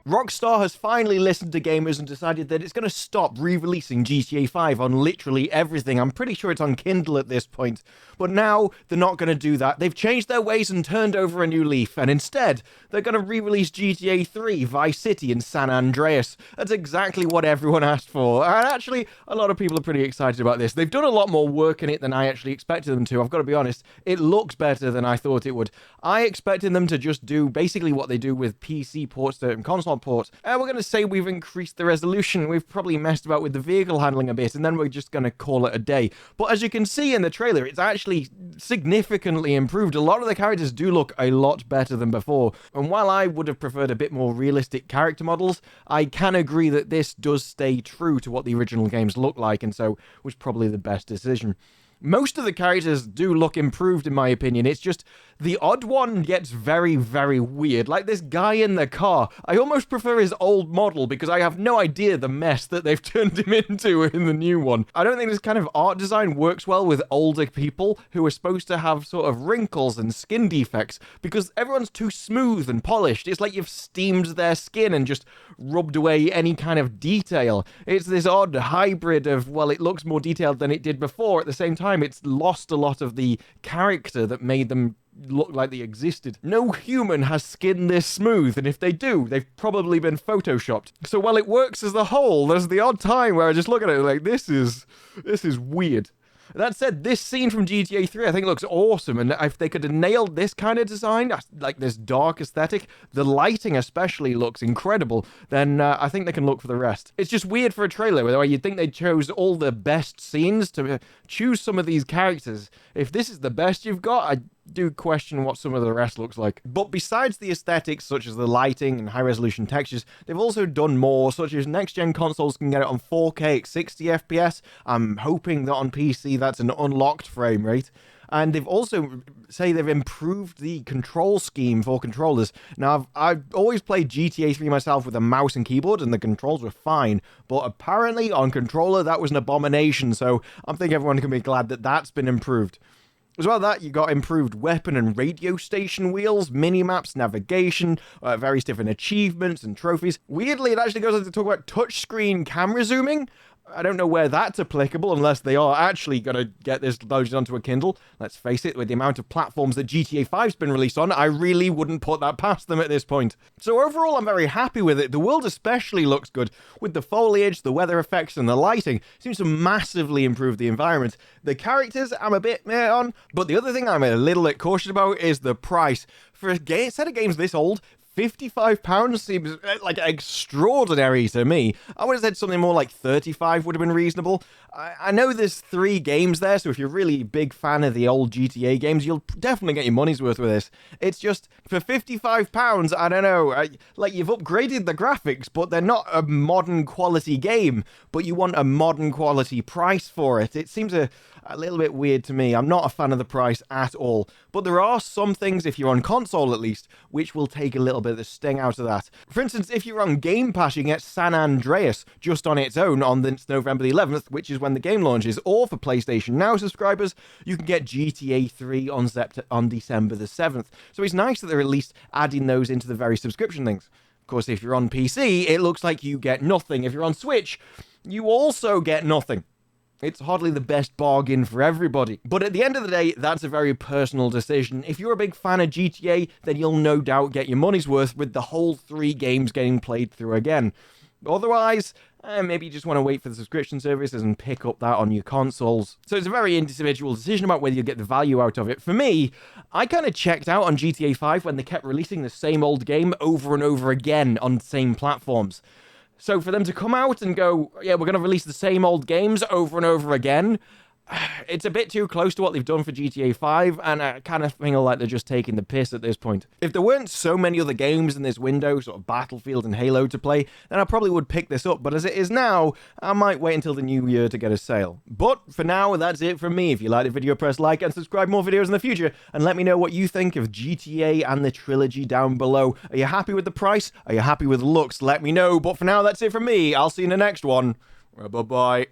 Rockstar has finally listened to gamers and decided that it's going to stop re-releasing GTA 5 on literally everything. I'm pretty sure it's on Kindle at this point. But now they're not going to do that. They've changed their ways and turned over a new leaf, and instead, they're going to re-release GTA 3, Vice City, and San Andreas. That's exactly what everyone asked for, and actually, a lot of people are pretty excited about this. They've done a lot more work in it than I actually expected them to. I've got to be honest, it looks better than I thought it would. I expected them to just do basically what they do with PC ports and console ports. We're going to say we've increased the resolution, we've probably messed about with the vehicle handling a bit, and then we're just going to call it a day. But as you can see in the trailer, it's actually significantly improved. A lot of the characters do look a lot better than before, and while I would have preferred a bit more realistic character models, I can agree that this does stay true to what the original games look like, and so was probably the best decision. Most of the characters do look improved, in my opinion. It's just the odd one gets very, very weird. Like this guy in the car. I almost prefer his old model because I have no idea the mess that they've turned him into in the new one. I don't think this kind of art design works well with older people who are supposed to have sort of wrinkles and skin defects because everyone's too smooth and polished. It's like you've steamed their skin and just rubbed away any kind of detail. It's this odd hybrid of, well, it looks more detailed than it did before. At the same time, it's lost a lot of the character that made them look like they existed. No human has skin this smooth, and if they do, they've probably been photoshopped. So while it works as a whole, there's the odd time where I just look at it like, this is weird. That said, this scene from GTA 3 I think looks awesome, and if they could have nailed this kind of design, like this dark aesthetic, the lighting especially looks incredible, then I think they can look for the rest. It's just weird for a trailer where you'd think they chose all the best scenes to choose some of these characters. If this is the best you've got, I do question what some of the rest looks like. But besides the aesthetics, such as the lighting and high-resolution textures, they've also done more, such as next-gen consoles can get it on 4K at 60 FPS. I'm hoping that on PC that's an unlocked frame rate. And they've also say they've improved the control scheme for controllers. Now, I've always played GTA 3 myself with a mouse and keyboard, and the controls were fine. But apparently, on controller, that was an abomination. So I think everyone can be glad that that's been improved. As well as that, you got improved weapon and radio station wheels, mini-maps, navigation, various different achievements and trophies. Weirdly, it actually goes on to talk about touchscreen camera zooming. I don't know where that's applicable unless they are actually going to get this loaded onto a Kindle. Let's face it, with the amount of platforms that GTA 5's been released on, I really wouldn't put that past them at this point. So overall, I'm very happy with it. The world especially looks good, with the foliage, the weather effects, and the lighting. It seems to massively improve the environment. The characters, I'm a bit meh on, but the other thing I'm a little bit cautious about is the price. For a set of games this old, £55 seems like extraordinary to me. I would have said something more like 35 would have been reasonable. I know there's 3 games there, so if you're really a big fan of the old GTA games, you'll definitely get your money's worth with this. It's just, for £55, I don't know, like you've upgraded the graphics, but they're not a modern quality game, but you want a modern quality price for it. It seems a little bit weird to me. I'm not a fan of the price at all. But there are some things, if you're on console at least, which will take a little bit of the sting out of that. For instance, if you're on Game Pass, you can get San Andreas just on its own on November the 11th, which is when the game launches. Or for PlayStation Now subscribers, you can get GTA 3 on December the 7th. So it's nice that they're at least adding those into the very subscription things. Of course, if you're on PC, it looks like you get nothing. If you're on Switch, you also get nothing. It's hardly the best bargain for everybody. But at the end of the day, that's a very personal decision. If you're a big fan of GTA, then you'll no doubt get your money's worth with the whole 3 games getting played through again. Otherwise, maybe you just want to wait for the subscription services and pick up that on your consoles. So it's a very individual decision about whether you get the value out of it. For me, I kind of checked out on GTA 5 when they kept releasing the same old game over and over again on the same platforms. So for them to come out and go, yeah, we're going to release the same old games over and over again, it's a bit too close to what they've done for GTA 5, and I kind of feel like they're just taking the piss at this point. If there weren't so many other games in this window, sort of Battlefield and Halo to play, then I probably would pick this up, but as it is now, I might wait until the new year to get a sale. But for now, that's it from me. If you liked the video, press like and subscribe more videos in the future, and let me know what you think of GTA and the trilogy down below. Are you happy with the price? Are you happy with the looks? Let me know, but for now, that's it from me. I'll see you in the next one. Bye-bye.